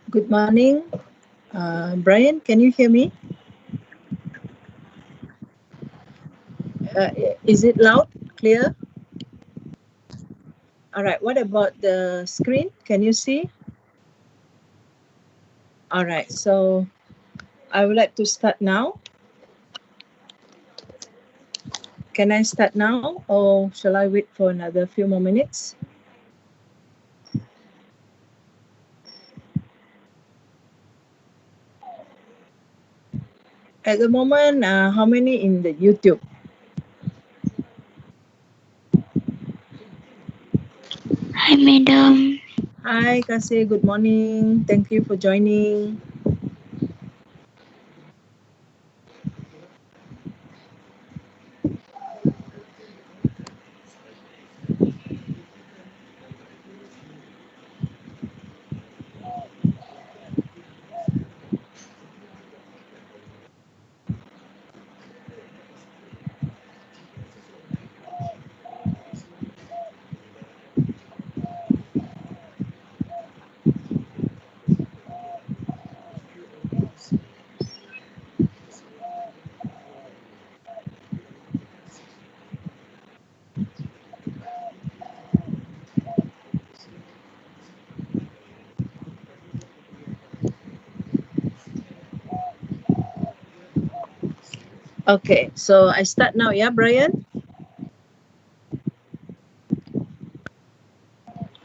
Good morning. Brian, can you hear me? Uh, is it loud, clear? All right, what about the screen? Can you see? All right, so I would like to start now. Can I start now or shall I wait for another few more minutes? At the moment, how many in the YouTube? Hi, madam. Hi, Kasih, good morning. Thank you for joining. Okay, so I start now, yeah, Brian?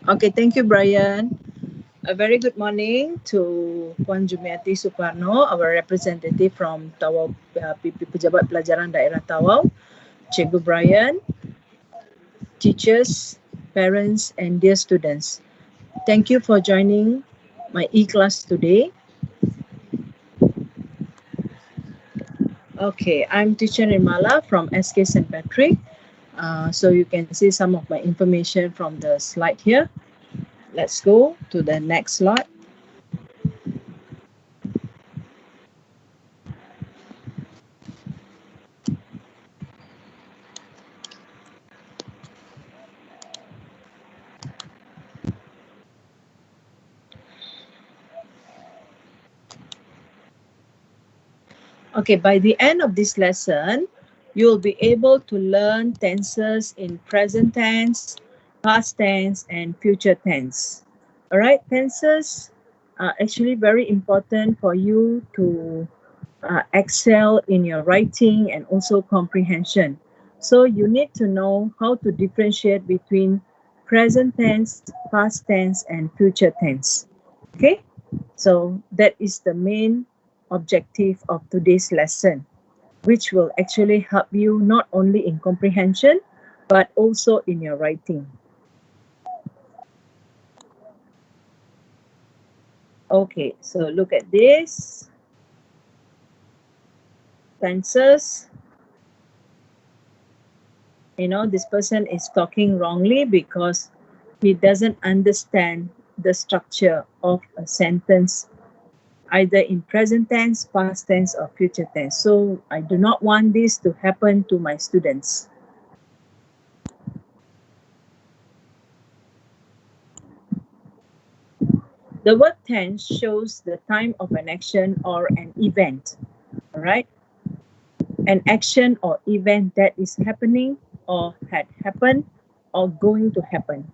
Okay, thank you, Brian. A very good morning to Puan Jumiati Suparno, our representative from Tawau, Pejabat Pelajaran Daerah Tawau, Cikgu Brian, teachers, parents, and dear students. Thank you for joining my e-class today. Okay, I'm teacher Nirmala from SK St. Patrick. So you can see some of my information from the slide here. Let's go to the next slide. Okay, by the end of this lesson, you'll be able to learn tenses in present tense, past tense, and future tense. All right, tenses are actually very important for you to excel in your writing and also comprehension. So you need to know how to differentiate between present tense, past tense, and future tense. Okay, so that is the main objective of today's lesson, which will actually help you not only in comprehension, but also in your writing. Okay, so look at this. Tenses. This person is talking wrongly because he doesn't understand the structure of a sentence, either in present tense, past tense, or future tense. So I do not want this to happen to my students. The word tense shows the time of an action or an event. All right? An action or event that is happening or had happened or going to happen.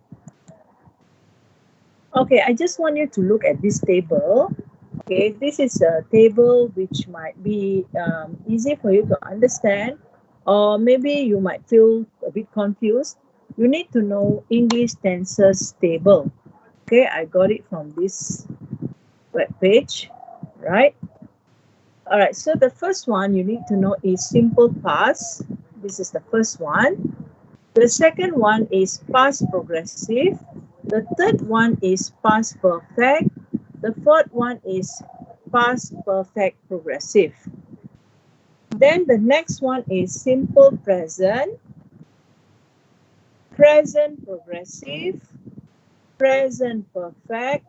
Okay, I just want you to look at this table. Okay, this is a table which might be easy for you to understand, or maybe you might feel a bit confused. You need to know English tenses table. Okay, I got it from this web page, right? All right, so the first one you need to know is simple past. This is the first one. The second one is past progressive. The third one is past perfect. The fourth one is past perfect progressive. Then the next one is simple present, present progressive, present perfect,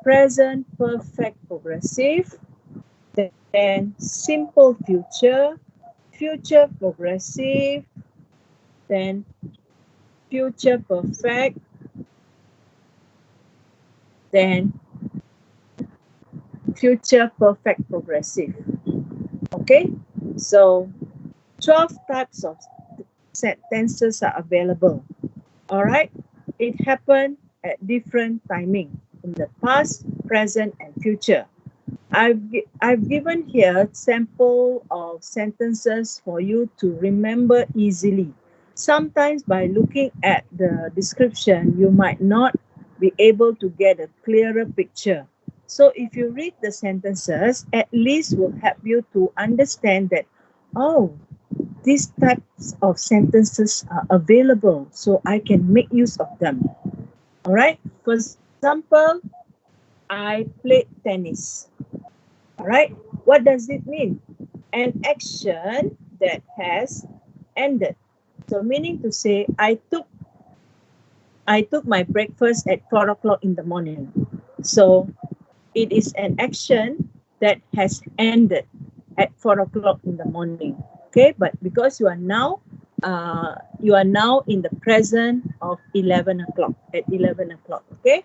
present perfect progressive, then simple future, future progressive, then future perfect, then future perfect progressive. Okay, so 12 types of sentences are available. All right, it happened at different timing in the past, present, and future. I've given here sample of sentences for you to remember easily. Sometimes by looking at the description, you might not be able to get a clearer picture. So if you read the sentences, at least will help you to understand that, oh, these types of sentences are available, so I can make use of them. All right. For example, I played tennis. All right. What does it mean? An action that has ended. So meaning to say, I took my breakfast at 4 o'clock in the morning. So it is an action that has ended at 4 o'clock in the morning. Okay, but because you are now in the present of 11 o'clock at 11 o'clock. Okay,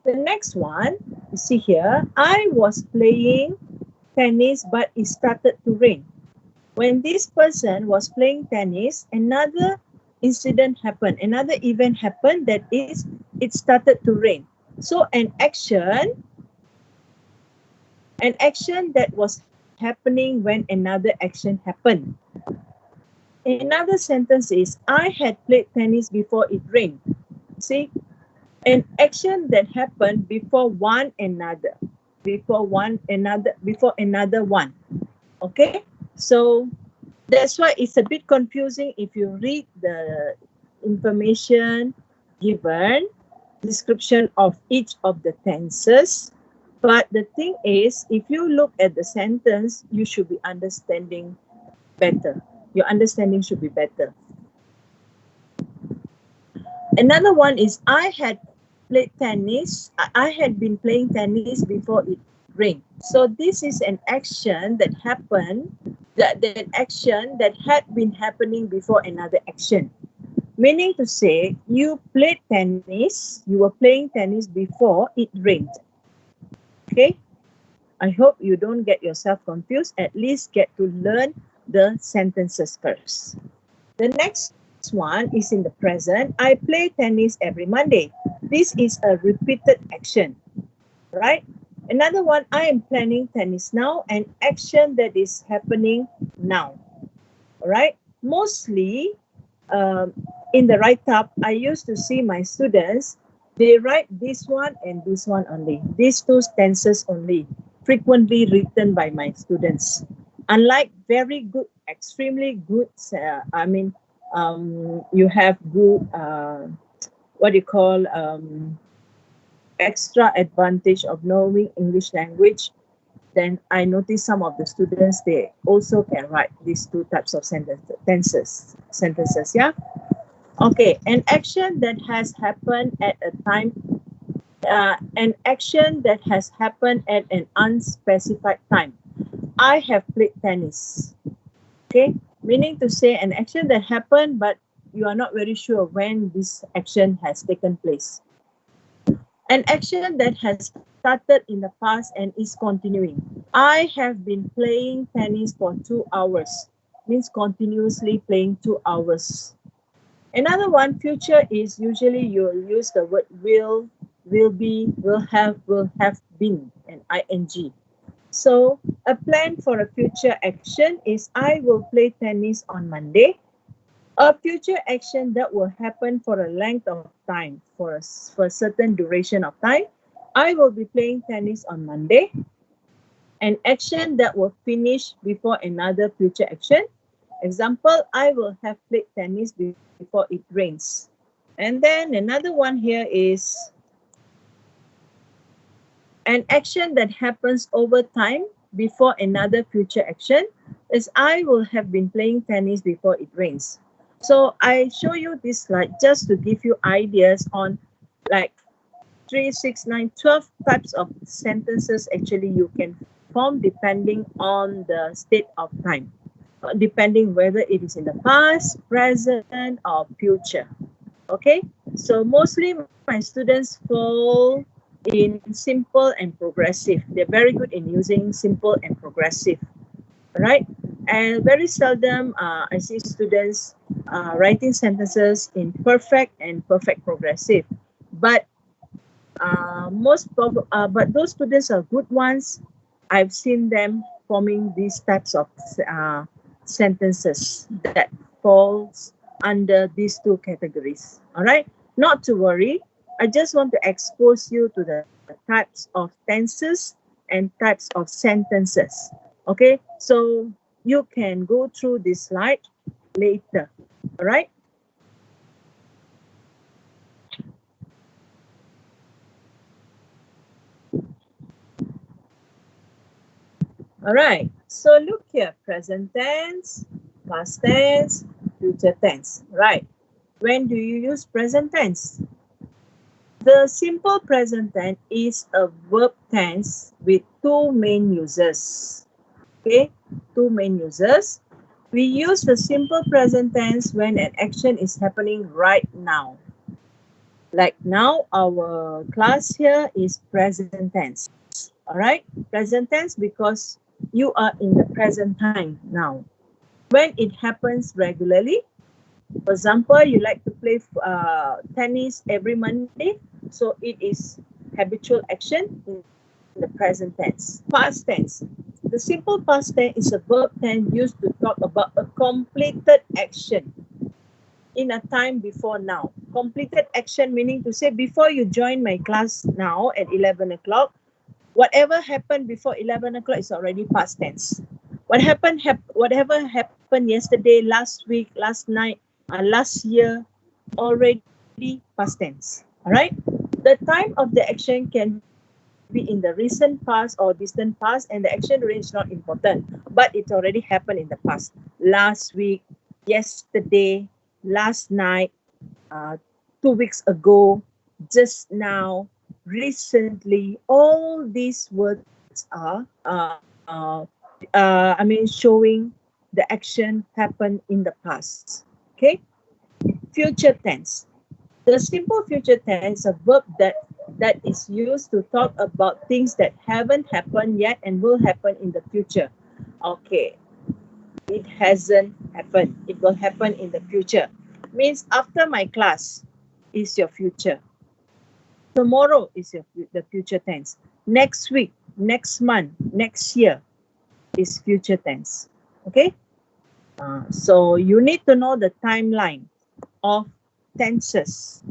the next one you see here, I was playing tennis, but it started to rain. When this person was playing tennis, another another event happened, that is, it started to rain. So an action that was happening when another action happened. Another sentence is, I had played tennis before it rained. See, an action that happened before one another, before another one. Okay, so that's why it's a bit confusing if you read the information given, description of each of the tenses. But the thing is, if you look at the sentence, you should be understanding better. Your understanding should be better. Another one is, I had played tennis. I had been playing tennis before it rained. So this is an action that happened, that action that had been happening before another action. Meaning to say, you were playing tennis before it rained. Okay? I hope you don't get yourself confused. At least get to learn the sentences first. The next one is in the present. I play tennis every Monday. This is a repeated action, right? Another one, I am planning tennis now, an action that is happening now. All right? Mostly in the write-up, I used to see my students, they write this one and this one only. These two tenses only, frequently written by my students. Unlike very good, extremely good, you have good, what do you call, extra advantage of knowing English language, then I notice some of the students, they also can write these two types of sentences, yeah? Okay, an action that has happened at a time, an action that has happened at an unspecified time. I have played tennis. Okay, meaning to say an action that happened, but you are not very sure when this action has taken place. An action that has started in the past and is continuing. I have been playing tennis for 2 hours. Means continuously playing 2 hours. Another one, future, is usually you'll use the word will be, will have been, and ing. So a plan for a future action is, I will play tennis on Monday. A future action that will happen for a length of time, for a certain duration of time. I will be playing tennis on Monday. An action that will finish before another future action. Example, I will have played tennis before it rains. And then another one here is an action that happens over time before another future action is, I will have been playing tennis before it rains. So I show you this slide just to give you ideas on like 3, 6, 9, 12 types of sentences actually you can form depending on the state of time, depending whether it is in the past, present, or future. Okay, so mostly my students fall in simple and progressive. They're very good in using simple and progressive, right? And very seldom I see students writing sentences in perfect and perfect progressive. But but those students are good ones. I've seen them forming these types of uh, sentences that falls under these two categories. All right, not to worry. I just want to expose you to the types of tenses and types of sentences. Okay, so you can go through this slide later. All right. All right, so look here, present tense, past tense, future tense, right? When do you use present tense? The simple present tense is a verb tense with two main uses. Okay, two main uses. We use the simple present tense when an action is happening right now. Like now, our class here is present tense. All right, present tense because you are in the present time now. When it happens regularly, for example, you like to play tennis every Monday, so it is habitual action in the present tense. Past tense. The simple past tense is a verb tense used to talk about a completed action in a time before now. Completed action meaning to say before you join my class now at 11 o'clock, whatever happened before 11 o'clock is already past tense. Whatever happened yesterday, last week, last night, last year, already past tense. All right. The time of the action can be in the recent past or distant past, and the action range is not important, but it already happened in the past. Last week, yesterday, last night, uh, 2 weeks ago, just now, recently. All these words are, showing the action happened in the past. Okay, future tense. The simple future tense is a verb that is used to talk about things that haven't happened yet and will happen in the future. Okay, it hasn't happened. It will happen in the future. Means after my class is your future. Tomorrow is the future tense. Next week, next month, next year is future tense. Okay? So you need to know the timeline of tenses.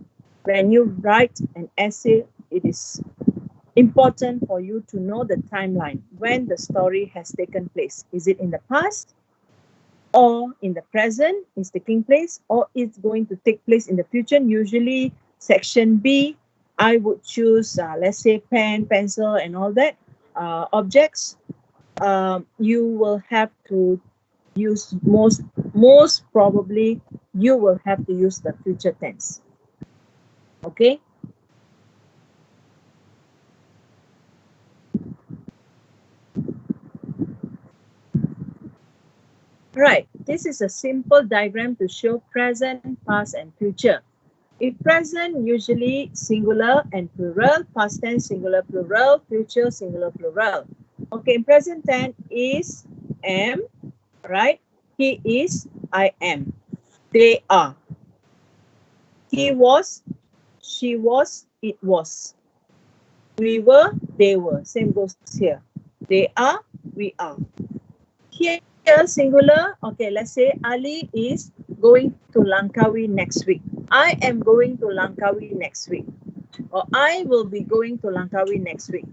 When you write an essay, it is important for you to know the timeline when the story has taken place. Is it in the past or in the present is taking place, or it's going to take place in the future? Usually section B, I would choose let's say pen, pencil and all that objects. You will have to use most probably you will have to use the future tense. Okay. Right, this is a simple diagram to show present, past and future. In present, usually singular and plural, past tense singular plural, future singular plural. Okay, in present tense is am, right? He is, I am. They are. He was, she was, it was. We were, they were. Same goes here. They are, we are. Here, singular. Okay, let's say Ali is going to Langkawi next week. I am going to Langkawi next week. Or I will be going to Langkawi next week.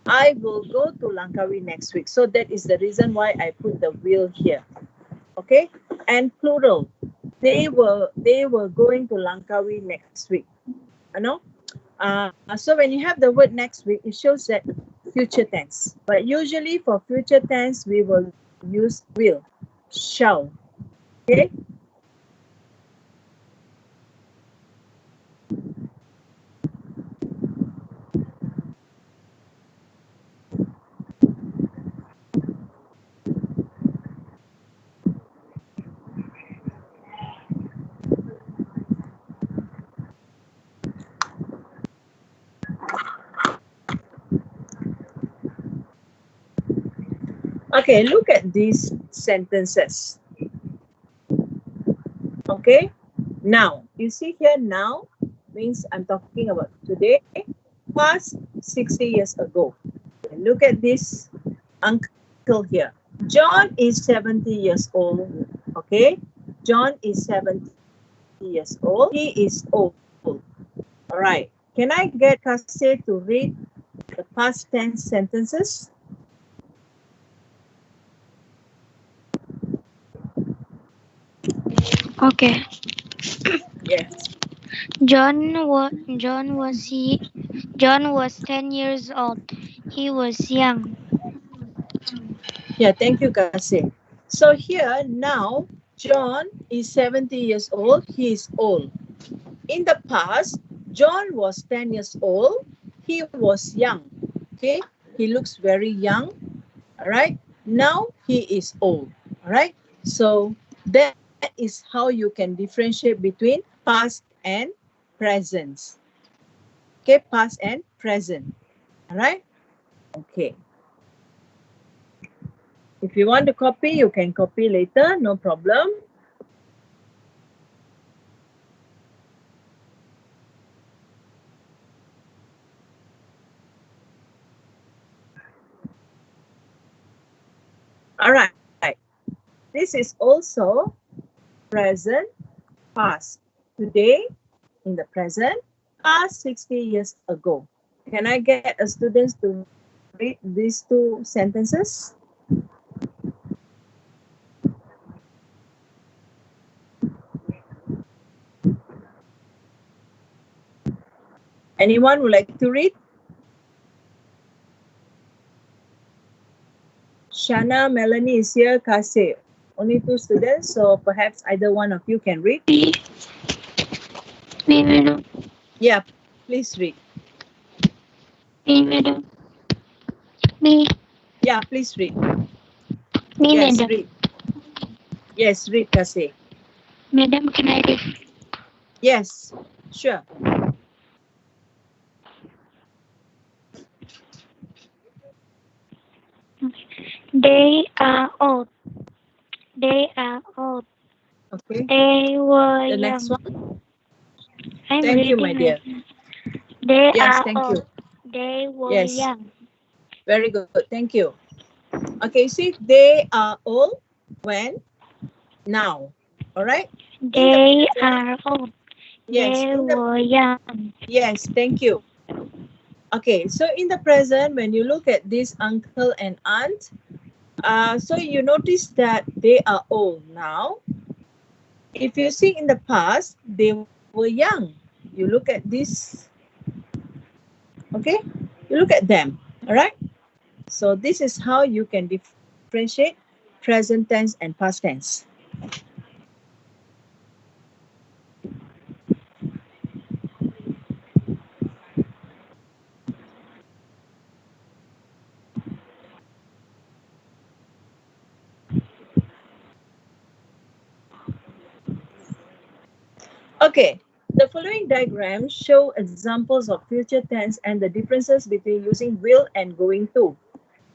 I will go to Langkawi next week. So that is the reason why I put the will here. Okay, and plural. They were going to Langkawi next week. You know. So when you have the word next week, it shows that future tense. But usually for future tense, we will use will, shall. Okay. Okay, look at these sentences. Okay, now you see here, now means I'm talking about today, past 60 years ago. Look at this uncle here. John is 70 years old. Okay, John is 70 years old. He is old. All right. Can I get Kase to read the past tense sentences? Okay. Yes. John was 10 years old. He was young. Yeah, thank you, Kase. So here now, John is 70 years old. He is old. In the past, John was 10 years old. He was young. Okay, he looks very young. All right. Now he is old. All right. So that is how you can differentiate between past and present. Okay, past and present. All right. Okay. If you want to copy, you can copy later. No problem. All right. This is also present, past. Today, in the present, past 60 years ago. Can I get a student to read these two sentences? Anyone would like to read? Shana, Melanie is here, Kase. Only two students, so perhaps either one of you can read. Me, madam. Yeah, please read. Me, madam. Me, Yeah, please read. me, Yes, madam. read. Yes, read, Kase. Madam, can I read? Yes, sure. They are old. They are old. Okay. They were The next young. one. I'm Thank you, my reading dear. it. They Yes, are thank you. old. They were Yes, young. very good. Thank you. Okay, see, they are old when? Now. All right. In the They present, are old. yes, They in the were young. yes, thank you. Okay, so in the present, when you look at this uncle and aunt, so you notice that they are old now. If you see in the past, they were young. You look at this, okay? You look at them, all right? So this is how you can differentiate present tense and past tense. Okay, the following diagrams show examples of future tense and the differences between using will and going to.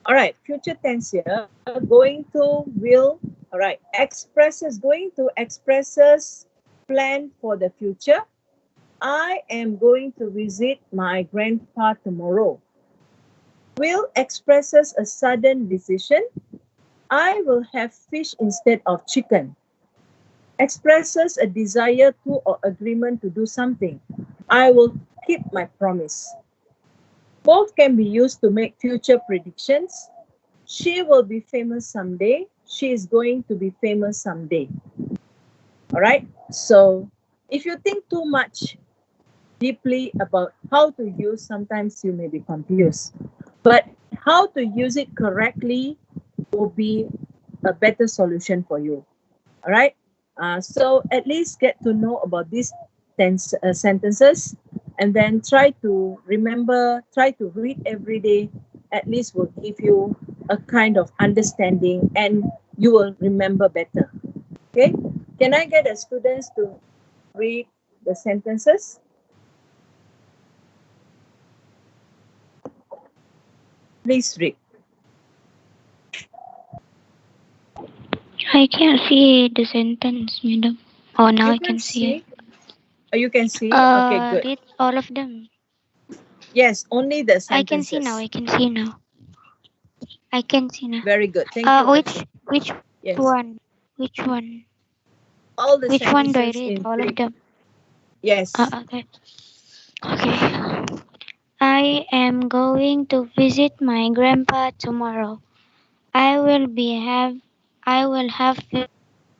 All right, future tense here, going to, will, all right, expresses, going to expresses plan for the future. I am going to visit my grandpa tomorrow. Will expresses a sudden decision. I will have fish instead of chicken. Expresses a desire to or agreement to do something. I will keep my promise. Both can be used to make future predictions. She will be famous someday. She is going to be famous someday. All right. So if you think too much deeply about how to use, sometimes you may be confused. But how to use it correctly will be a better solution for you. All right. So at least get to know about these sentences, and then try to remember, try to read every day. At least will give you a kind of understanding, and you will remember better. Okay. Can I get the students to read the sentences? Please read. I can't see the sentence, madam. Oh, now You I can can see it. see. Oh, you can see. Okay, good. Read all of them. Yes, only the I can see now. sentences. I can see now. I can see now. Very good. Thank you, Kasi. Which Yes. one? Which one? All the Which one do I sentences read? in All of big. them. Yes. Okay. Okay. I am going to visit my grandpa tomorrow. I will be have I will have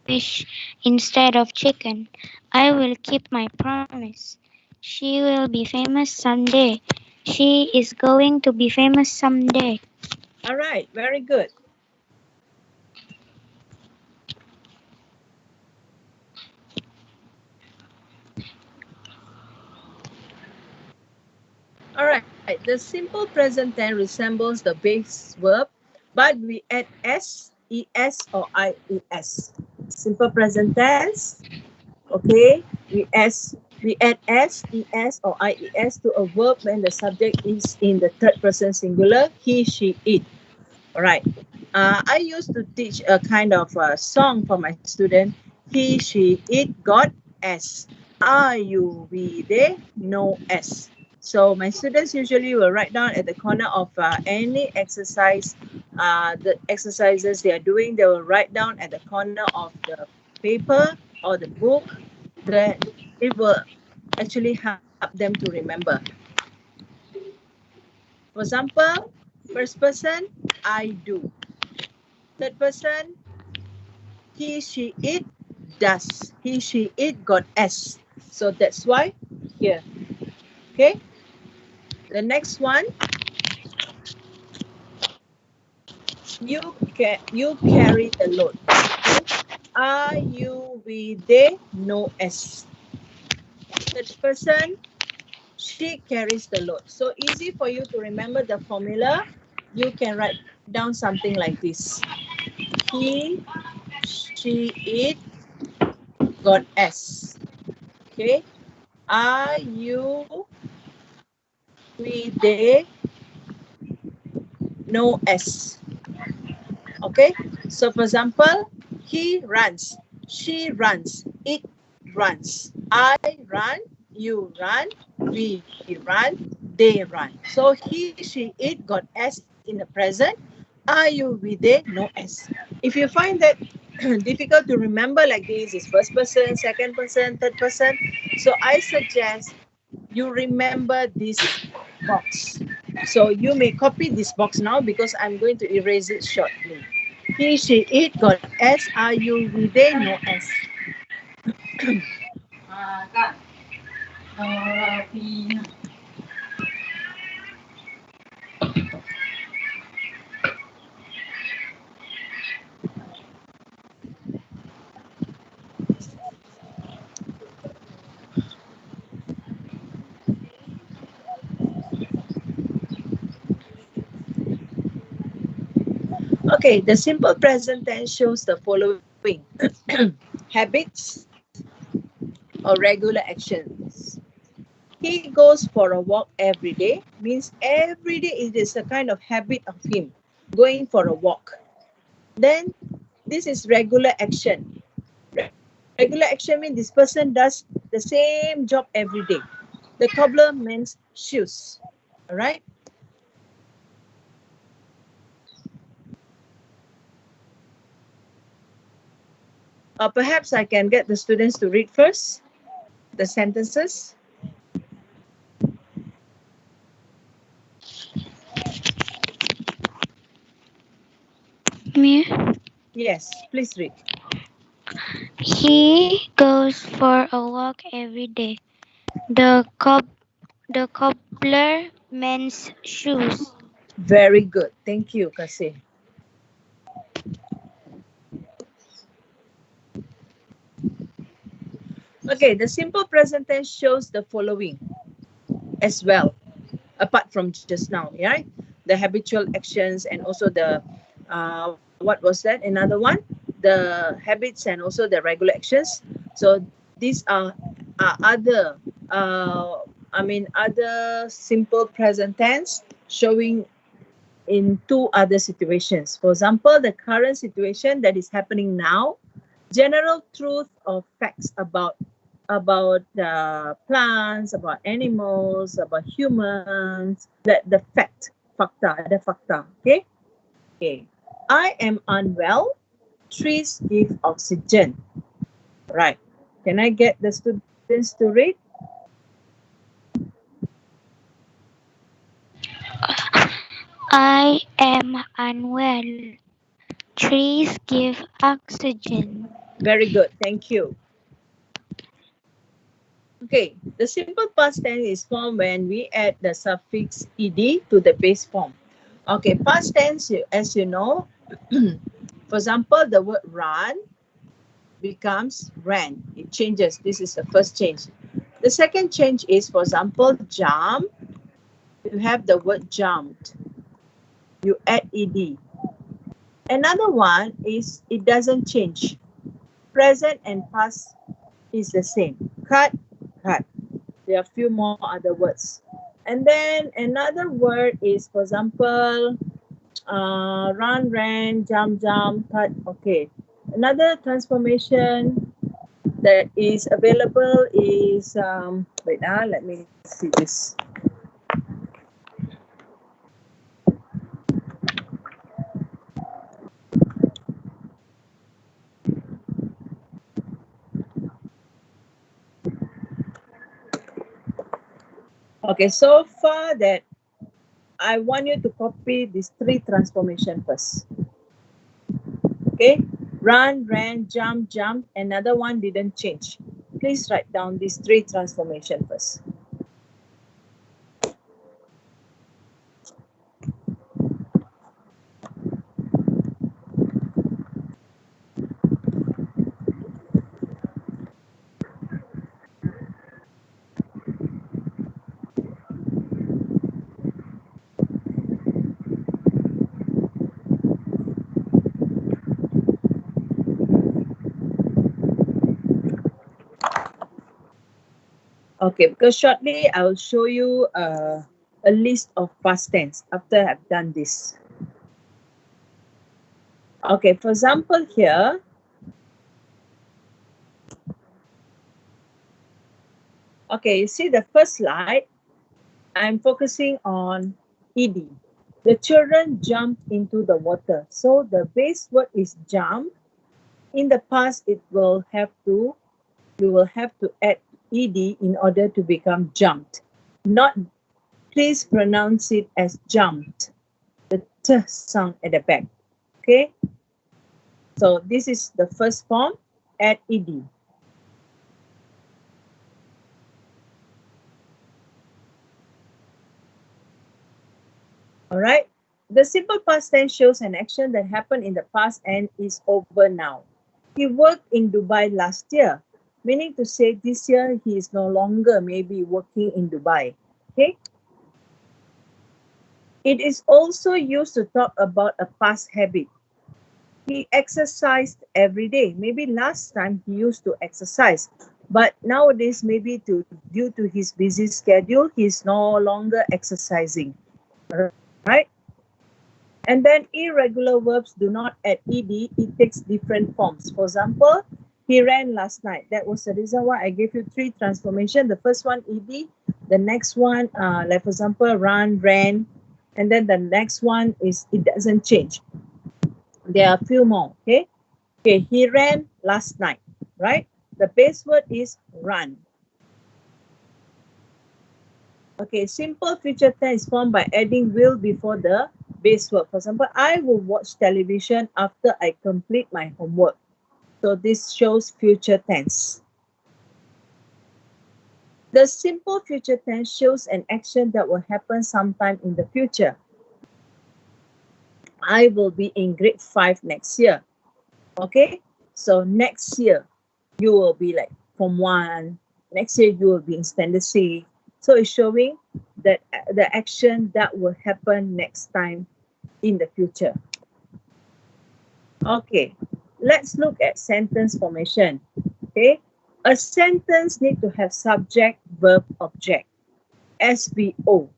fish instead of chicken. I will keep my promise. She will be famous someday. She is going to be famous someday. All right. Very good. All right. The simple present tense resembles the base verb, but we add s, es, or ies. Simple present tense. Okay. We add s, es, or ies to a verb when the subject is in the third person singular. He, she, it. All right. I used to teach a kind of song for my student. He, she, it, got S. Are you, we, they, no S. So my students usually will write down at the corner of any exercise, the exercises they are doing. They will write down at the corner of the paper or the book. That it will actually help them to remember. For example, first person, I do. Third person, he, she, it does. He, she, it got S. So that's why here. Okay. The next one, you carry the load. Okay. Are you, we, they, no S. Third person, she carries the load. So easy for you to remember the formula. You can write down something like this. He, she, it got S. Okay. Are you, we, they, no S. Okay. So for example, he runs, she runs, it runs, I run, you run, we run, they run. So he, she, it got S in the present. Are you, we, they, no S. If you find that difficult to remember like this is first person, second person, third person, so I suggest you remember this box. So you may copy this box now because I'm going to erase it shortly. He, she, it got S, I, U, V, they, no S. Okay, the simple present tense shows the following habits or regular actions. He goes for a walk every day, means every day it is a kind of habit of him going for a walk. Then this is regular action. Regular action means this person does the same job every day. The cobbler means shoes. All right. Perhaps I can get the students to read first the sentences. Me? Yes, please read. He goes for a walk every day. The the cobbler mends shoes. Very good. Thank you, Kasi. Okay, the simple present tense shows the following as well, apart from just now, right? The habitual actions and also the what was that? Another one, the habits and also the regular actions. So these are other, other simple present tense showing in two other situations. For example, the current situation that is happening now, general truth or facts about plants, about animals, about humans, the fact, fakta, the fakta. Okay. Okay. I am unwell. Trees give oxygen. Right. Can I get the students to read? I am unwell. Trees give oxygen. Very good. Thank you. Okay. The simple past tense is formed when we add the suffix ed to the base form. Okay. Past tense, as you know, for example, the word run becomes ran. It changes. This is the first change. The second change is, for example, jump. You have the word jumped. You add ed. Another one is it doesn't change. Present and past is the same. Cut, cut. There are a few more other words. And then another word is, for example, run, ran, jump, jump, cut. Okay. Another transformation that is available is, let me see this. Okay, so far that I want you to copy these three transformation first. Okay, run, ran, jump, jump. Another one didn't change. Please write down these three transformation first. Okay, because shortly I will show you a list of past tense after I've done this. Okay, for example here, okay, you see the first slide, I'm focusing on ed. The children jumped into the water. So the base word is jump. In the past, you will have to add ed in order to become jumped. Not, please pronounce it as jumped. The t sound at the back. Okay. So this is the first form, add ed. All right. The simple past tense shows an action that happened in the past and is over now. He worked in Dubai last year, meaning to say this year he is no longer maybe working in Dubai. Okay. It is also used to talk about a past habit. He exercised every day. Maybe last time he used to exercise, but nowadays maybe due to his busy schedule, he's no longer exercising. Right? And then irregular verbs do not add ed, it takes different forms. For example, he ran last night. That was the reason why I gave you three transformations. The first one, ed. The next one, like for example, run, ran. And then the next one is, it doesn't change. There are a few more, okay? Okay, he ran last night, right? The base word is run. Okay, simple future tense is formed by adding will before the base word. For example, I will watch television after I complete my homework. So this shows future tense. The simple future tense shows an action that will happen sometime in the future. I will be in grade 5 next year. Okay, so next year you will be like Form 1. Next year you will be in Standard 6. So it's showing that the action that will happen next time in the future. Okay, let's look at sentence formation. Okay, a sentence need to have subject, verb, object, SVO.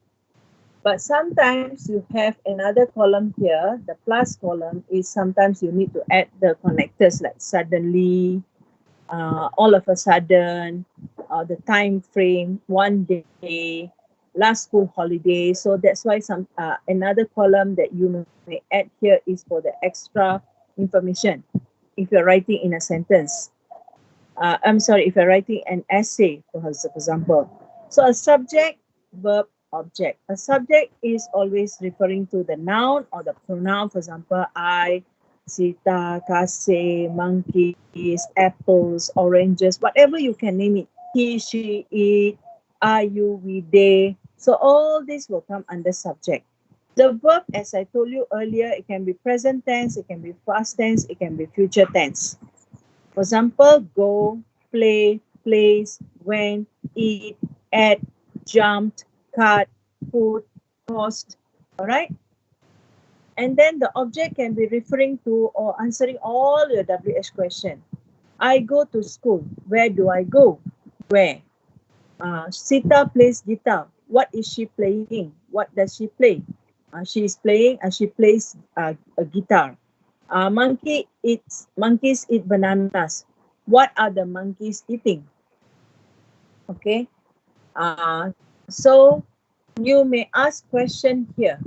But sometimes you have another column here. The plus column is sometimes you need to add the connectors like suddenly, all of a sudden, the time frame, one day, last school holiday. So that's why some another column that you may add here is for the extra information if you're writing in a sentence. I'm sorry, if you're writing an essay, for example. So a subject, verb, object. A subject is always referring to the noun or the pronoun. For example, I, Sita, Kase, monkeys, apples, oranges, whatever you can name it. He, she, it, are you, we, they. So all this will come under subject. The verb, as I told you earlier, it can be present tense, it can be past tense, it can be future tense. For example, go, play, place, went, eat, ate, jumped, cut, put, cost. All right. And then the object can be referring to or answering all your WH question. I go to school. Where do I go? Where? Sita plays guitar. What is she playing? What does she play? She plays a guitar. Monkeys eat bananas. What are the monkeys eating? Okay. So you may ask question here.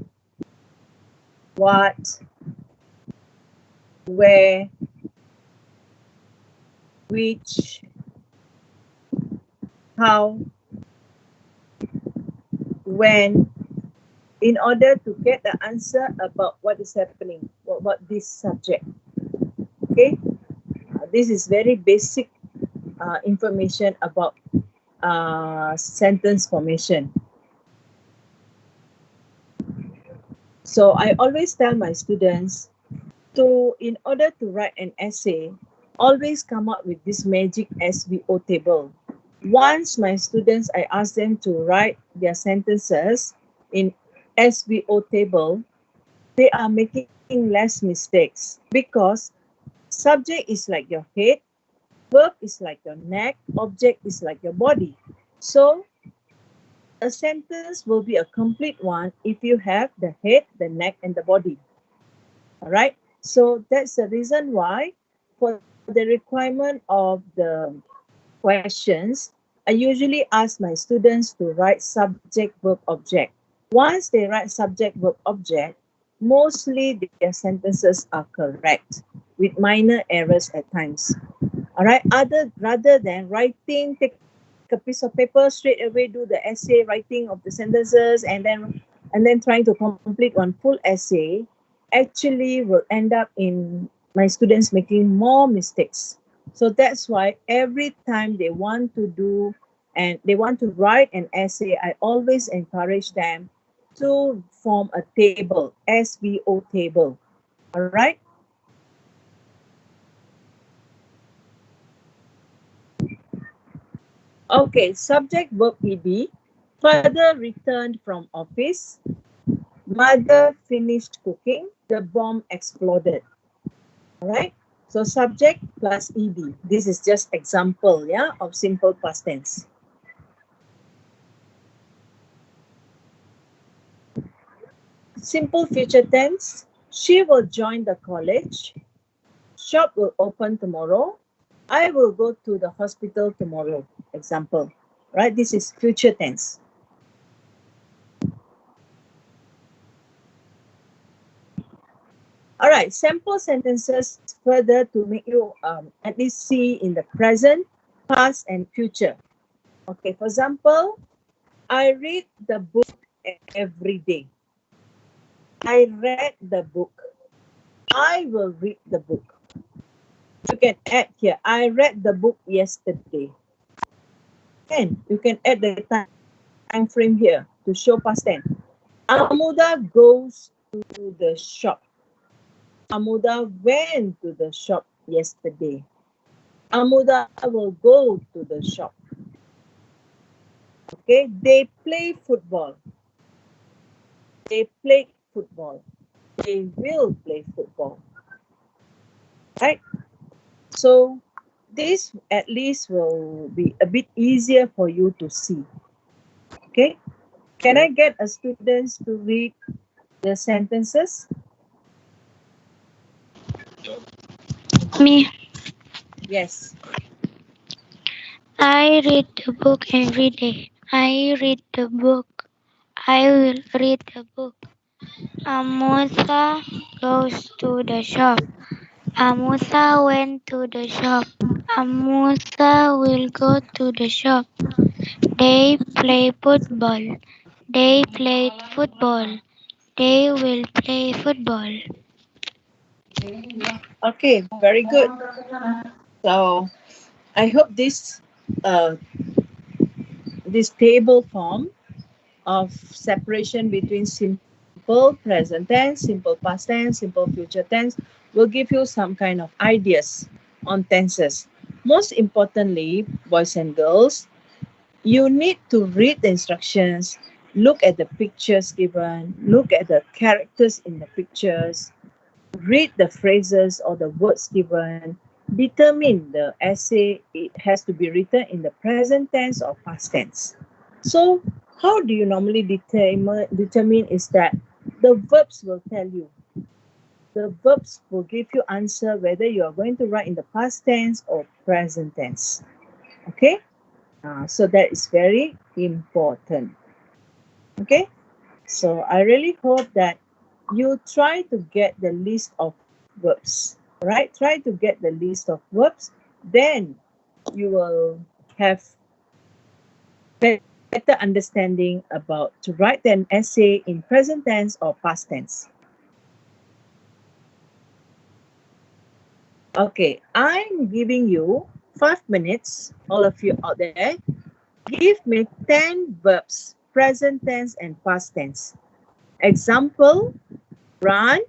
What, where, which, how, when, in order to get the answer about what is happening, about this subject. Okay. This is very basic information about sentence formation. So I always tell my students in order to write an essay, always come up with this magic SVO table. Once my students, I ask them to write their sentences in SVO table, they are making less mistakes because subject is like your head, verb is like your neck, object is like your body. So a sentence will be a complete one if you have the head, the neck, and the body. All right. So that's the reason why for the requirement of the questions, I usually ask my students to write subject, verb, object. Once they write subject, verb, object, mostly their sentences are correct with minor errors at times. All right. Rather than writing, take a piece of paper, straight away do the essay writing of the sentences, and then trying to complete one full essay, actually will end up in my students making more mistakes. So that's why every time they want to do and they want to write an essay, I always encourage them to form a table, SVO table. All right. Okay, subject verb ed. Father returned from office. Mother finished cooking. The bomb exploded. All right. So subject plus ed. This is just example, yeah, of simple past tense. Simple future tense. She will join the college. Shop will open tomorrow. I will go to the hospital tomorrow. Example. Right? This is future tense. All right, sample sentences further to make you at least see in the present, past, and future. Okay, for example, I read the book every day. I read the book. I will read the book. You can add here, I read the book yesterday. And you can add the time frame here to show past tense. Amuda goes to the shop. Amuda went to the shop yesterday. Amuda will go to the shop. Okay, they play football. They play football. They will play football. Right? So this at least will be a bit easier for you to see. Okay? Can I get a student to read the sentences? Me. Yes. I read the book every day. I read the book. I will read the book. Amusa goes to the shop. Amusa went to the shop. Amusa will go to the shop. They play football. They played football. They will play football. Okay, very good. So I hope uh, this table form of separation between simple present tense, simple past tense, simple future tense will give you some kind of ideas on tenses. Most importantly, boys and girls, you need to read the instructions, look at the pictures given, look at the characters in the pictures, read the phrases or the words given, determine the essay it has to be written in the present tense or past tense. So, how do you normally determine is that the verbs will tell you. The verbs will give you answer whether you are going to write in the past tense or present tense. Okay? So that is very important. Okay? So I really hope that you try to get the list of verbs. Right? Try to get the list of verbs. Then you will have better understanding about to write an essay in present tense or past tense. Okay, I'm giving you 5 minutes, all of you out there. Give me 10 verbs, present tense and past tense. Example, run,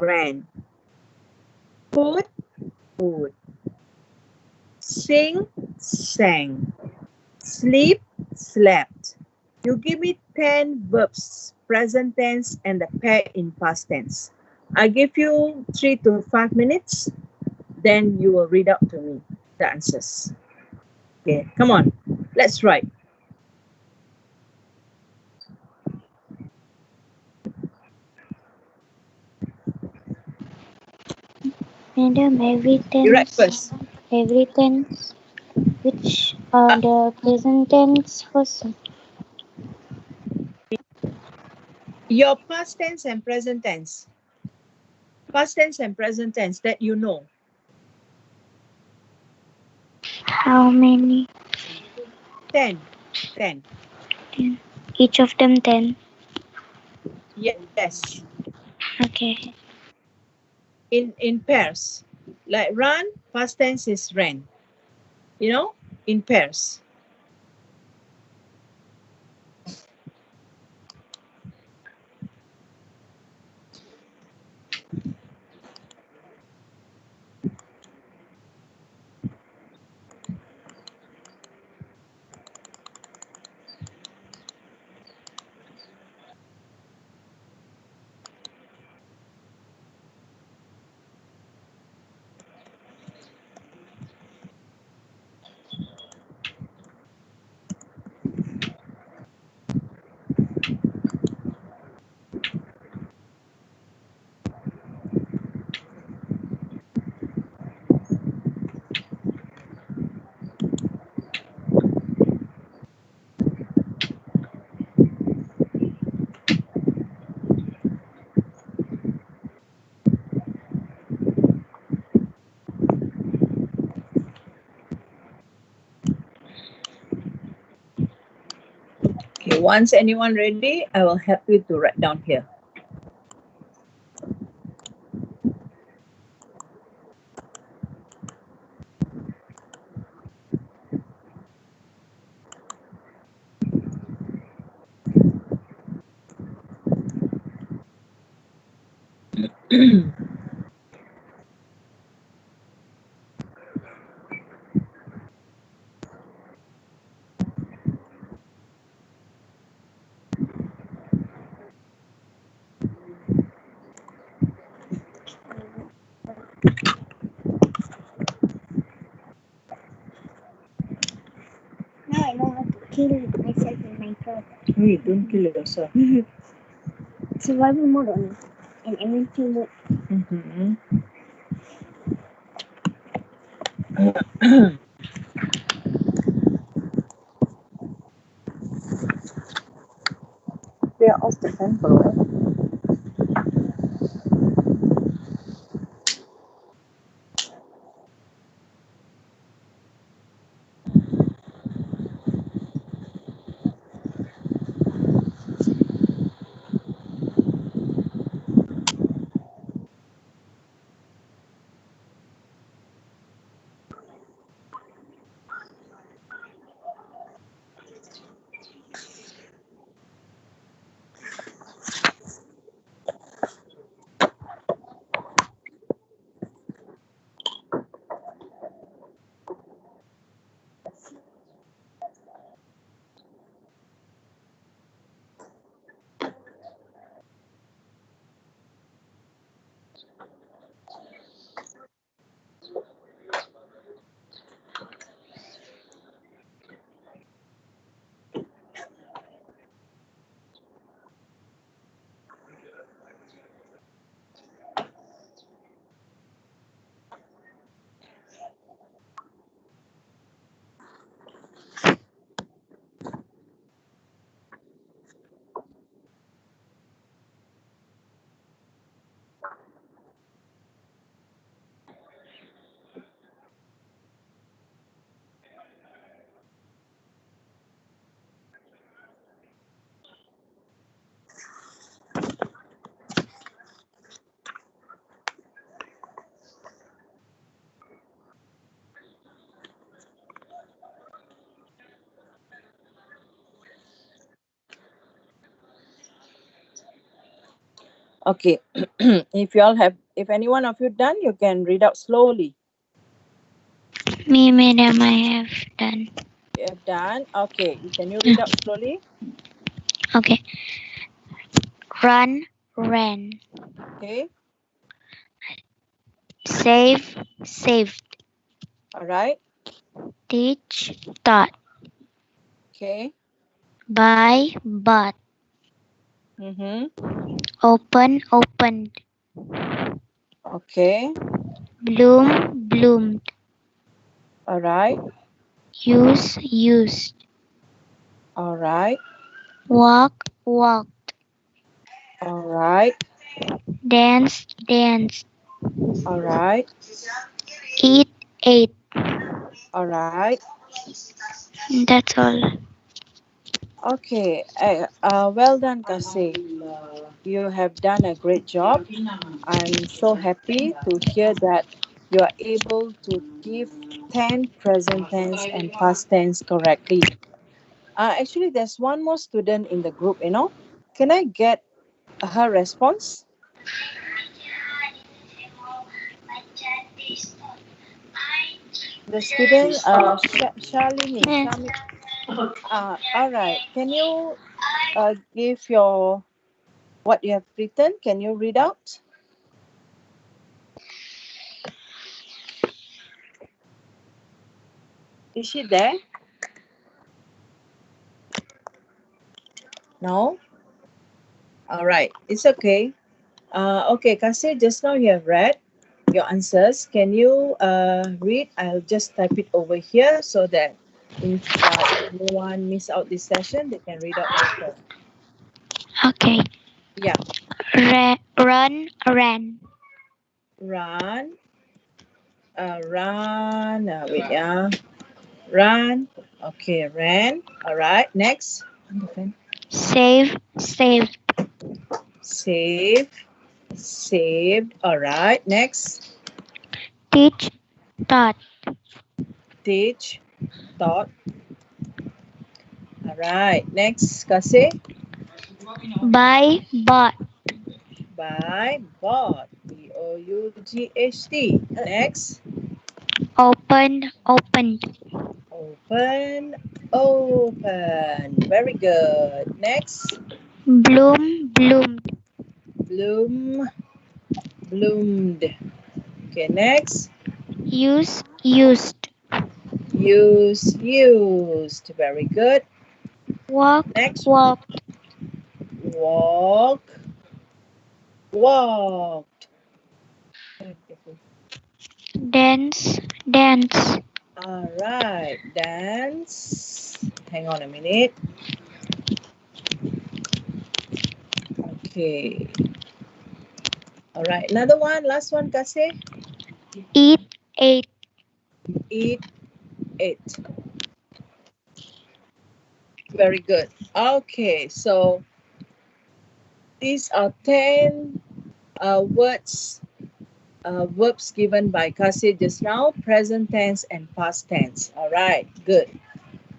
ran. Food, food. Sing, sang. Sleep, slept. You give me 10 verbs, present tense and the pair in past tense. I give you 3 to 5 minutes, then you will read out to me the answers. Okay, come on, let's write. Madam, You write first. every tense, which are Uh, the present tense first. your past tense and present tense. Past tense and present tense that you know. How many? 10. 10. 10. Each of them 10. Yes. Okay. In pairs. Like run, past tense is ran. You know, in pairs. Okay, once anyone ready, I will help you to write down here. Now I know how to kill myself in my Hey, don't kill yourself. Survival mode on and anything mode. Mm-hmm. They are off the temple, right? Okay. If any one of you done, you can read out slowly. Me, madam, I have done. You have done. Okay. Can you read out slowly? Okay. Run, ran. Okay. Save, saved. All right. Teach, taught. Okay. Buy, bought. Mm-hmm. Open, opened. Okay. Bloom, bloomed. All right. Use, used. All right. Walk, walked. All right. Dance, danced. All right. Eat, ate. All right. That's all. Okay. Well done, Kasi. You have done a great job. I'm so happy to hear that you are able to give 10 present tense and past tense correctly. Actually, there's one more student in the group, you know. Can I get her response? The student, Shalini, Eh, Shami. All right. Can you give your what you have written? Can you read out? Is she there? No. All right. It's okay. Okay, Kasi, just now you have read your answers. Can you read? I'll just type it over here so that if anyone miss out this session, they can read out later. Okay. Yeah. Run, ran. Run. Run. Wait, yeah. Run. Okay, ran. All right. Next. Save, saved. Save. Saved. All right. Next. Teach, taught. Teach. Taught. All right. Next. Kasi. Buy, bought. Buy. Bought. Bought. Next. Opened, opened. Open. Open. Very good. Next. Bloom, bloomed. Bloom. Bloomed. Okay. Next. Use, used. Used. Very good. Walked, Next, walked. walk, walked. Dance, dance. All right, dance. Hang on a minute. Okay. All right, another one, last one, Kasih. Eat, ate. Eat, ate. Very good. Okay, so these are 10 words, verbs given by Kasih just now, present tense and past tense. All right, good.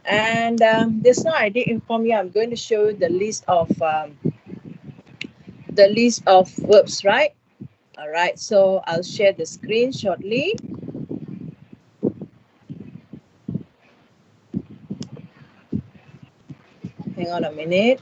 And just now I did inform you, I'm going to show you the list of verbs, right? All right, so I'll share the screen shortly. Hang on a minute.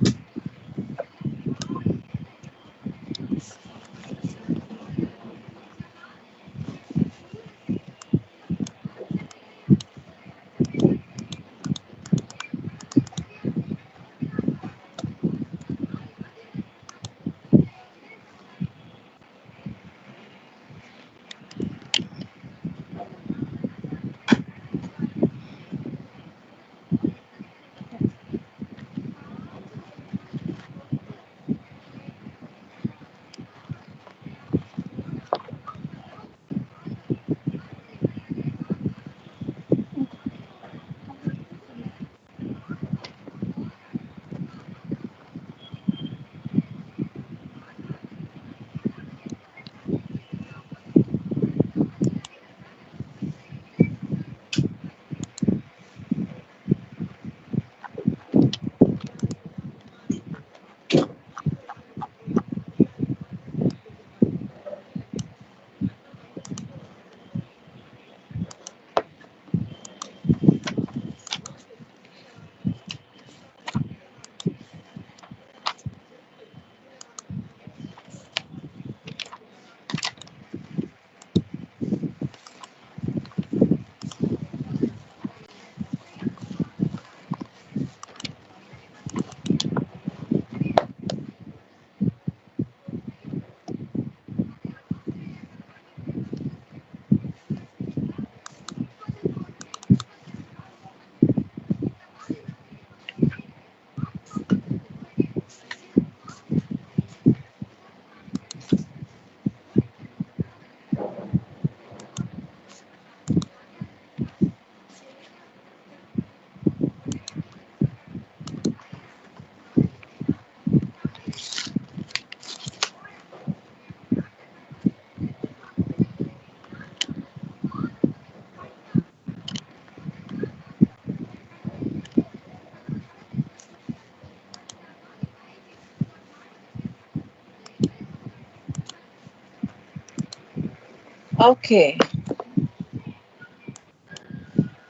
Okay.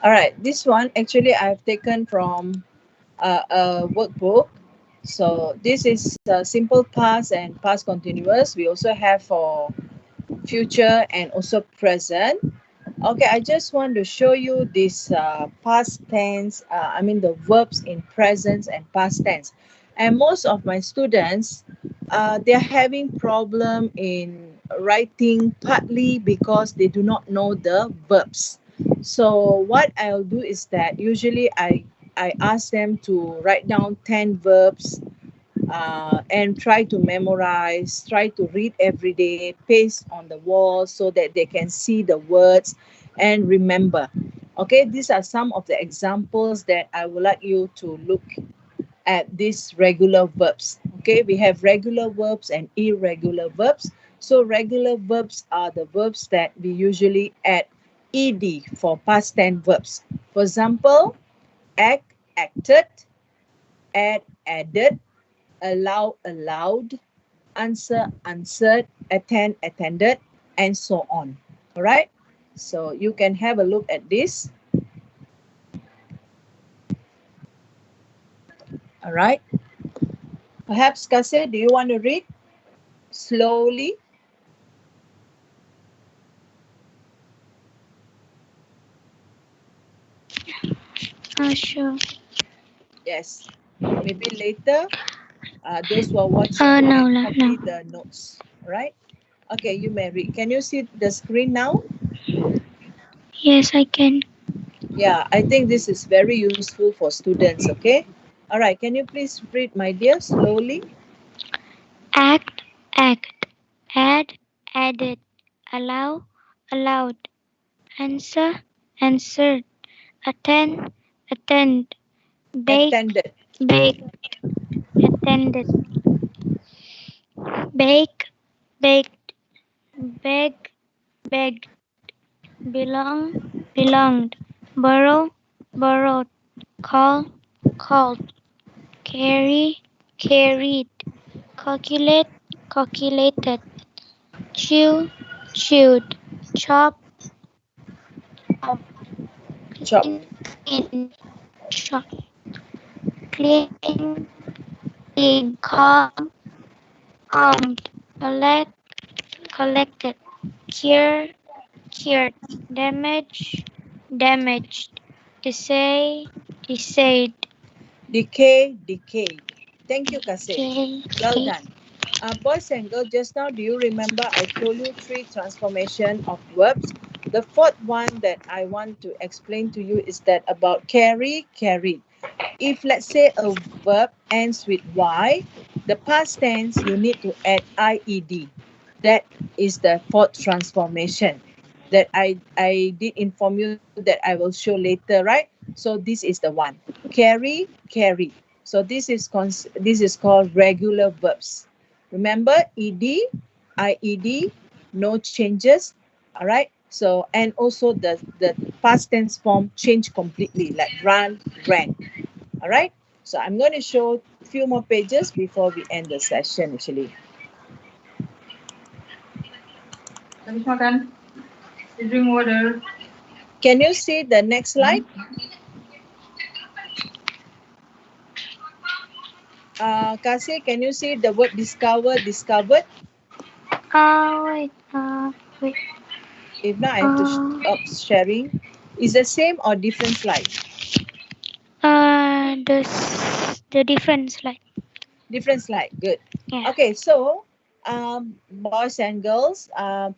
All right. This one actually I've taken from a workbook. So this is simple past and past continuous. We also have for future and also present. Okay, I just want to show you this past tense, I mean the verbs in present and past tense. And most of my students, they're having problem in writing partly because they do not know the verbs. So what I'll do is that usually I ask them to write down 10 verbs and try to memorize, try to read every day, paste on the wall so that they can see the words and remember. Okay, these are some of the examples that I would like you to look at these regular verbs. Okay, we have regular verbs and irregular verbs. So regular verbs are the verbs that we usually add ed for past tense verbs. For example, act, acted, add, added, allow, allowed, answer, answered, attend, attended, and so on. All right. So you can have a look at this. All right. Perhaps, Kasih, do you want to read slowly? Sure. Yes. Maybe later, those who are watching, you No, can no, no. copy the notes. All right. Okay, you may read. Can you see the screen now? Yes, I can. Yeah, I think this is very useful for students. Okay. All right. Can you please read, my dear, slowly? Act, act. Add, added. Allow, allowed. Answer, answered. Attend, attend. Bake, Attended. baked. Attended. Bake, baked. Beg, begged. Belong, belonged. Borrow, borrowed. Call, called. Carry, carried. Calculate, calculated. Chew, chewed. Chop, chopped. Chop. Clean, cleaned. Chop. Clean, clean. Calm, calmed. Collect, collected. Cure, cured. Damage, damaged. Decay, decayed. Decay. Decayed. Thank you, Kase. Decay, Well decayed. done. Boys and girls, just now, do you remember I told you three transformation of verbs? The fourth one that I want to explain to you is that about carry, carried. If let's say a verb ends with Y, the past tense you need to add IED. That is the fourth transformation that I did inform you that I will show later, right? So this is the one. Carry, carried. So this is called regular verbs. Remember IED, no changes. All right. So and also the past tense form change completely, like run, ran. All right. So I'm going to show a few more pages before we end the session actually. Habis makan? You drink water. Can you see the next slide? Kasih, can you see the word discover, discovered? Wait, wait. If not, I have to Uh, stop sharing. Is the same or different slide? the different slide. Different slide. Good. Yeah. Okay, so boys and girls,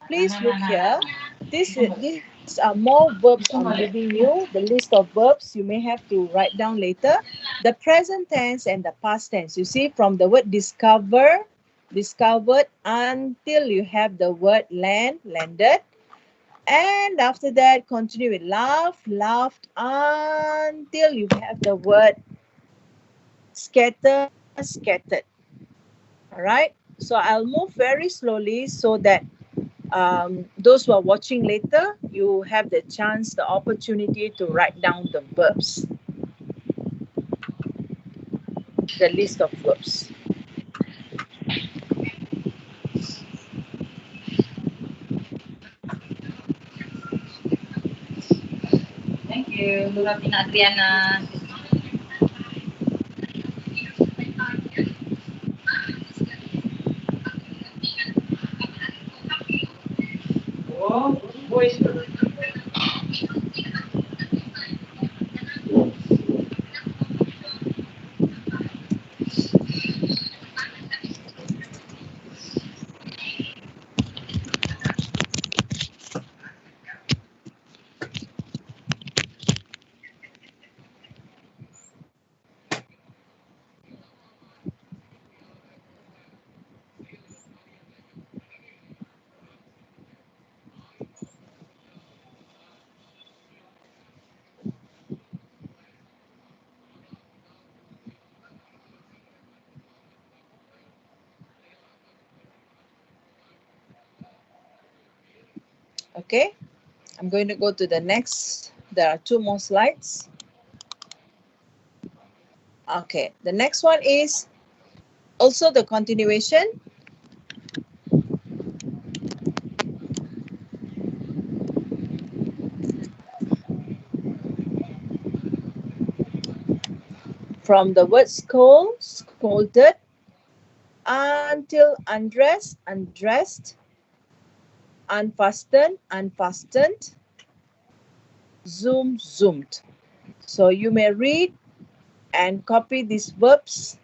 please look here. These are more verbs I'm giving you. The list of verbs you may have to write down later. The present tense and the past tense. You see, from the word discover, discovered, until you have the word land, landed. And after that, continue with laugh, laughed, until you have the word scatter, scattered. All right. So I'll move very slowly so that those who are watching later, you have the chance, the opportunity to write down the verbs, the list of verbs. Thank you, Luratina Adriana. Oh, voice. Okay, I'm going to go to the next. There are two more slides. Okay, the next one is also the continuation. From the word scold, scolded, until undressed, undressed, unfastened, unfastened, zoom, zoomed. So you may read and copy these verbs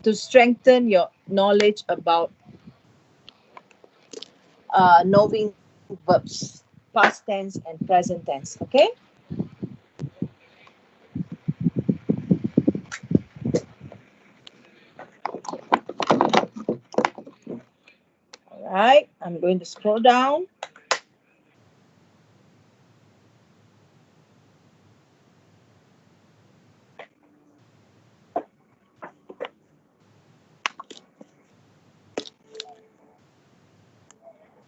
to strengthen your knowledge about knowing verbs, past tense and present tense. Okay. All right. I'm going to scroll down.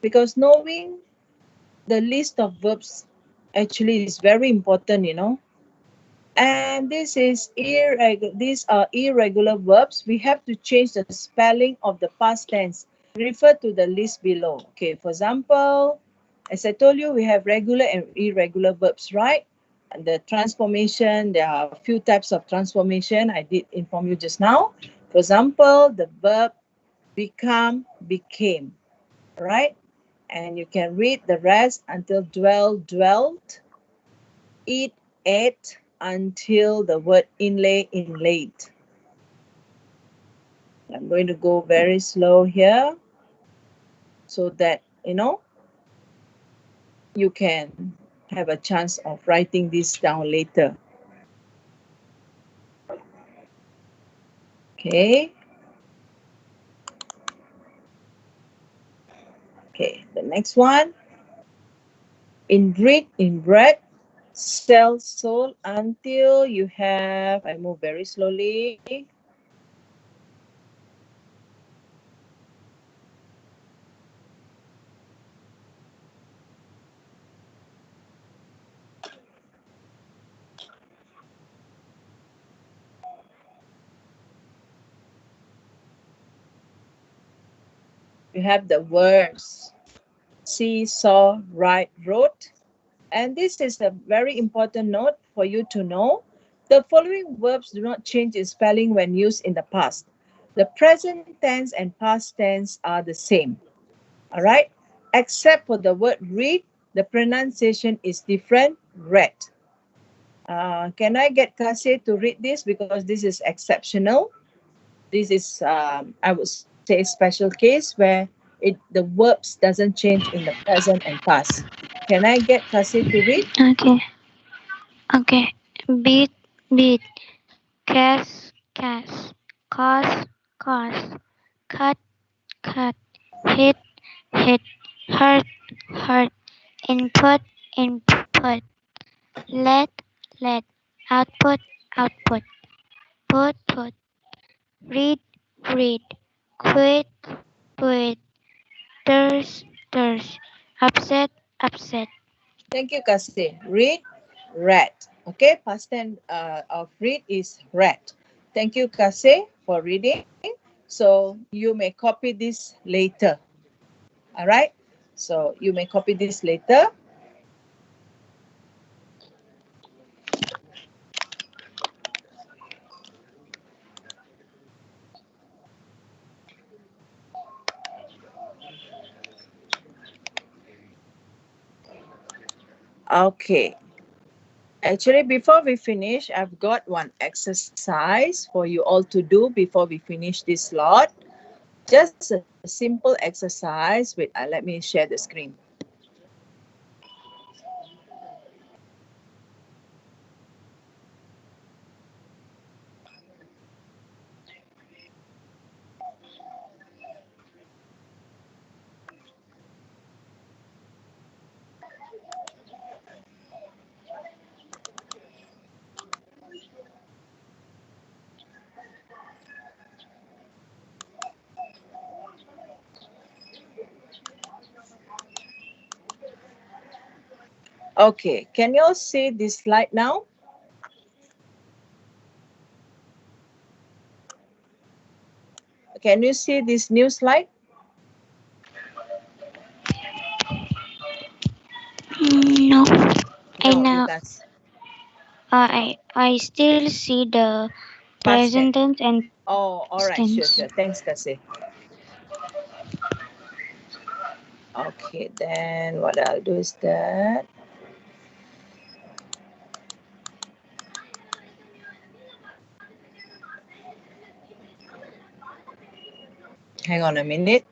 Because knowing the list of verbs actually is very important, you know. And these are irregular verbs. We have to change the spelling of the past tense. Refer to the list below. Okay, for example, as I told you, we have regular and irregular verbs, right? And the transformation, there are a few types of transformation. I did inform you just now. For example, the verb become, became, right? And you can read the rest until dwell, dwelt, eat, ate, until the word inlay, inlaid. I'm going to go very slow here so that, you know, you can have a chance of writing this down later. Okay. Okay, the next one. In breed, in bread, sell, sold, until you have, I move very slowly. You have the words see, saw, write, wrote. And this is a very important note for you to know. The following verbs do not change in spelling when used in the past. The present tense and past tense are the same. All right? Except for the word read, the pronunciation is different, read. Can I get Kasih to read this because this is exceptional? This is, I would say, a special case where the verbs doesn't change in the present and past. Can I get Kasih to read? Okay. Okay. Beat, beat. Cast, cast. Cause, cause. Cut, cut. Hit, hit. Hurt, hurt. Input, input. Let, let. Output, output. Put, put. Read, read. Quit, quit. Thirst, thirst. Upset, upset. Thank you, Kasih. Read, read. Okay, past tense of read is read. Thank you, Kasih, for reading. So you may copy this later. All right. So you may copy this later. Okay. Actually, before we finish, I've got one exercise for you all to do before we finish this lot. Just a simple exercise. Wait, let me share the screen. Okay, can you all see this slide now? Can you see this new slide? No. I No, you now can't. I still see the Past present tense. tense and Oh, all past right. Sure, tense. sure. Thanks, Kasih. Okay, then what I'll do is that Hang on a minute.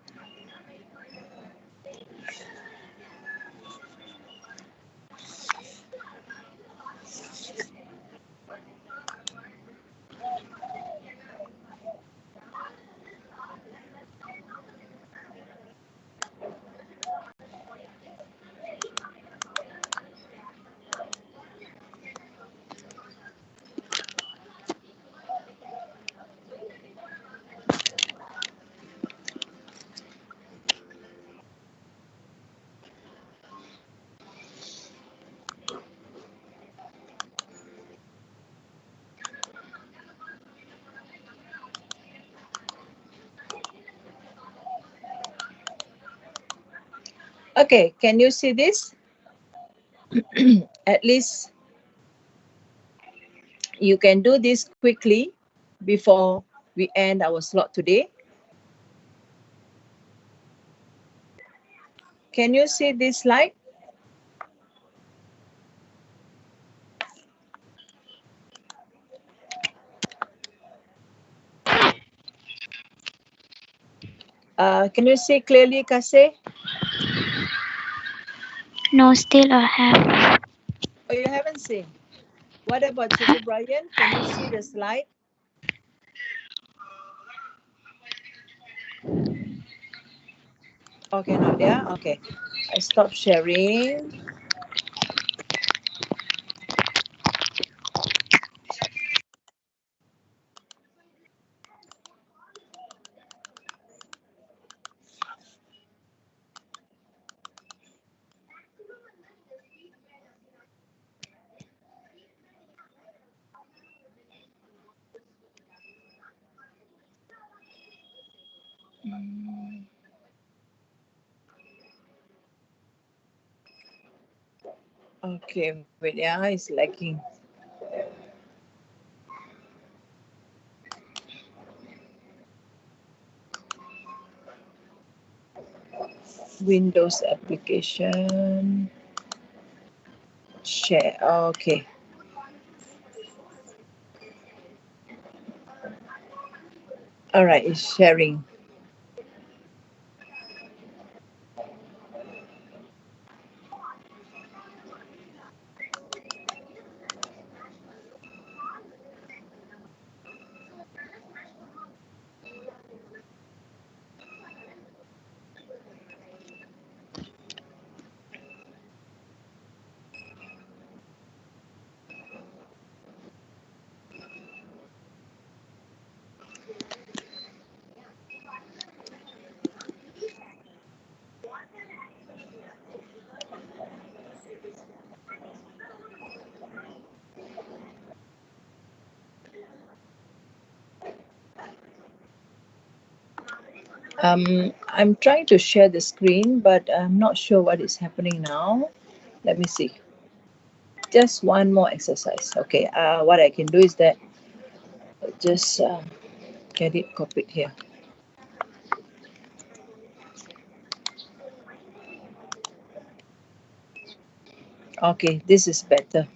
Okay, can you see this? At least you can do this quickly before we end our slot today. Can you see this slide? Can you see clearly, Kase? No, still I have. Oh, you haven't seen. What about Cikgu Brian? Can you see the slide? Okay, not there. Okay, I stop sharing. Okay, wait, yeah, it's lagging. Windows application. Share. Okay. All right, it's sharing. I'm trying to share the screen, but I'm not sure what is happening now. Let me see. Just one more exercise. Okay. What I can do is that just get it copied here. Okay, this is better.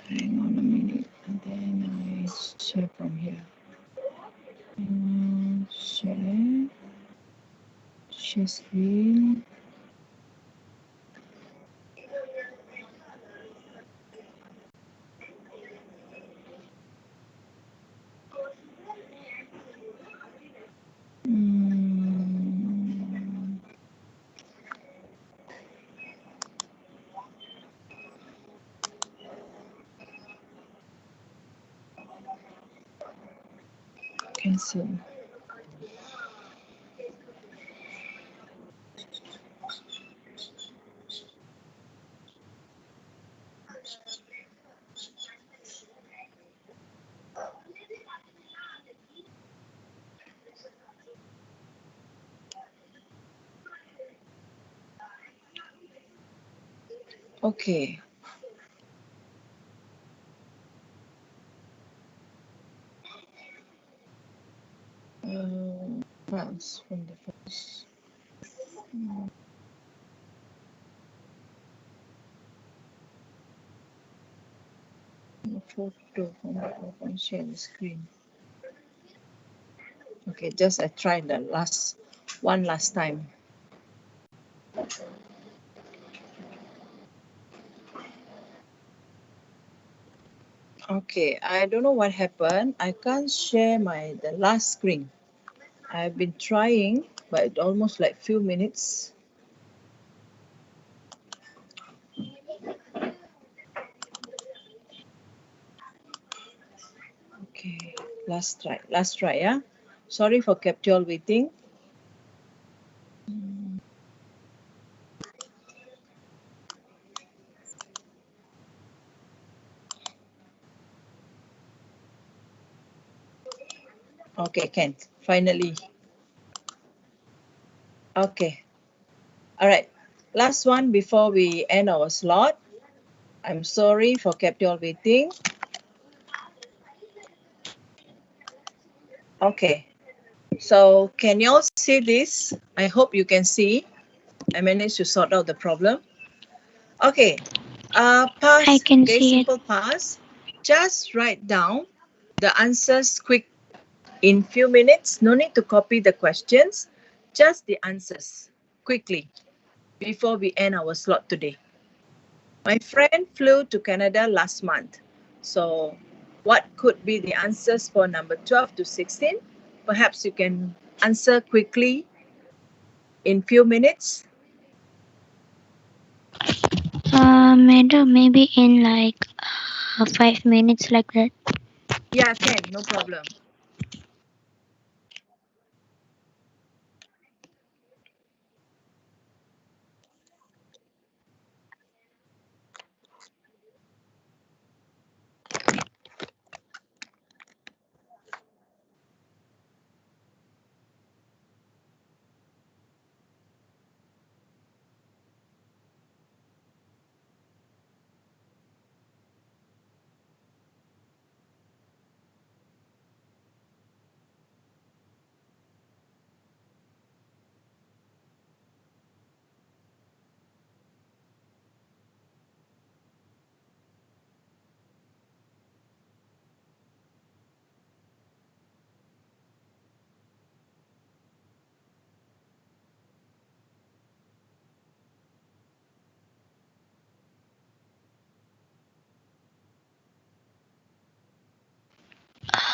Hang on a minute, and then I share from here. Share. Share screen. Cancel. Okay. Files from the first. Photo from the phone. Share the screen. Okay, just I try the last time. Okay, I don't know what happened. I can't share the last screen. I've been trying, but it almost like few minutes. Okay, last try, yeah. Sorry for kept you all waiting. Okay, can finally. Okay, all right. Last one before we end our slot. I'm sorry for kept you all waiting. Okay, so can you all see this? I hope you can see. I managed to sort out the problem. Okay, I pass. can Okay, see it. simple pass. Just write down the answers quick in few minutes. No need to copy the questions. Just the answers quickly before we end our slot today. My friend flew to Canada last month. So, what could be the answers for number 12 to 16? Perhaps you can answer quickly in few minutes. Madam, maybe in like 5 minutes like that. Yeah, can, no problem.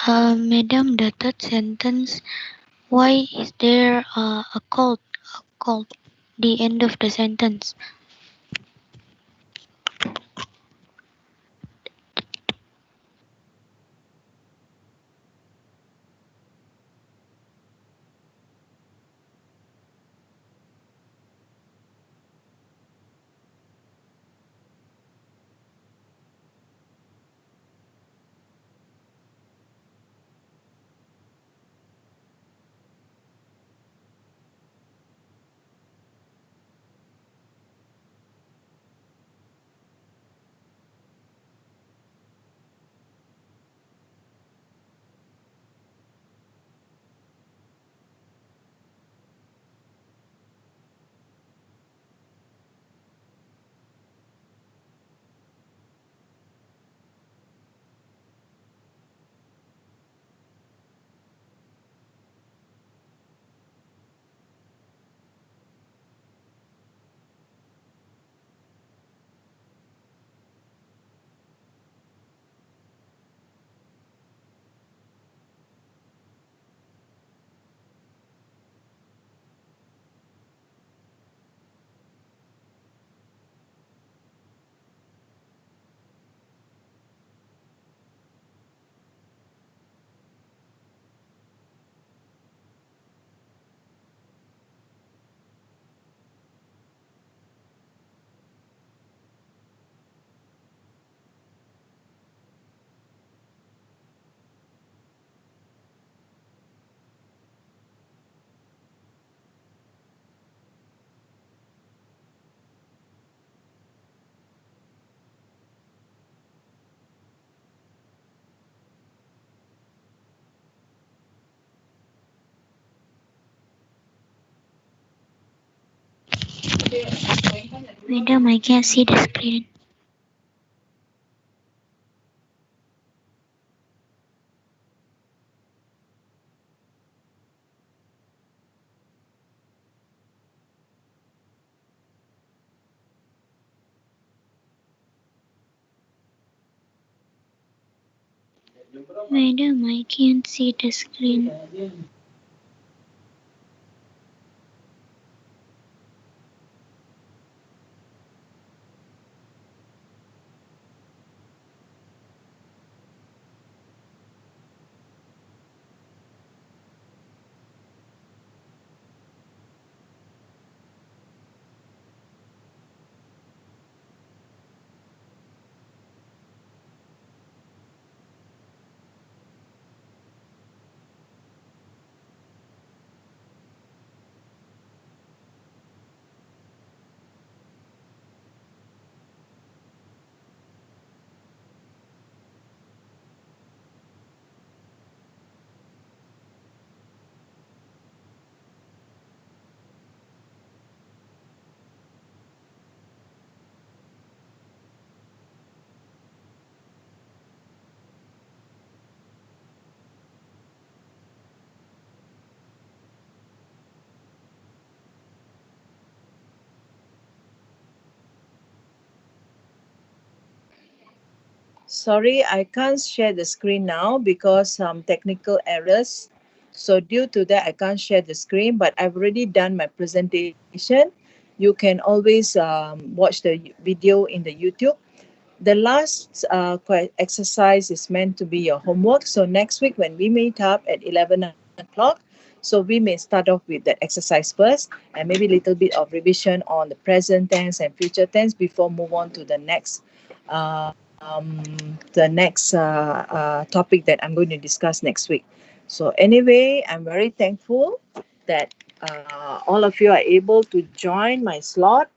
Madam, the third sentence. Why is there a cold? A cold. The end of the sentence. Madam, I can see the screen. Madam, I can't see the screen. Sorry, I can't share the screen now because some technical errors. So due to that, I can't share the screen, but I've already done my presentation. You can always watch the video in the YouTube. The last exercise is meant to be your homework. So next week when we meet up at 11 o'clock, so we may start off with that exercise first and maybe a little bit of revision on the present tense and future tense before move on to the next topic that I'm going to discuss next week. So anyway, I'm very thankful that all of you are able to join my slot.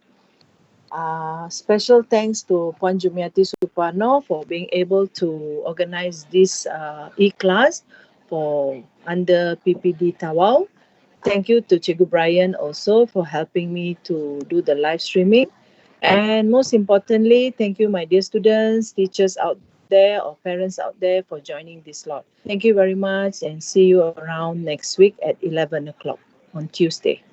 Special thanks to Puan Jumiati Suparno for being able to organize this e-class for under PPD Tawau. Thank you to Cikgu Brian also for helping me to do the live streaming. And most importantly, thank you, my dear students, teachers out there, or parents out there for joining this slot. Thank you very much and see you around next week at 11 o'clock on Tuesday.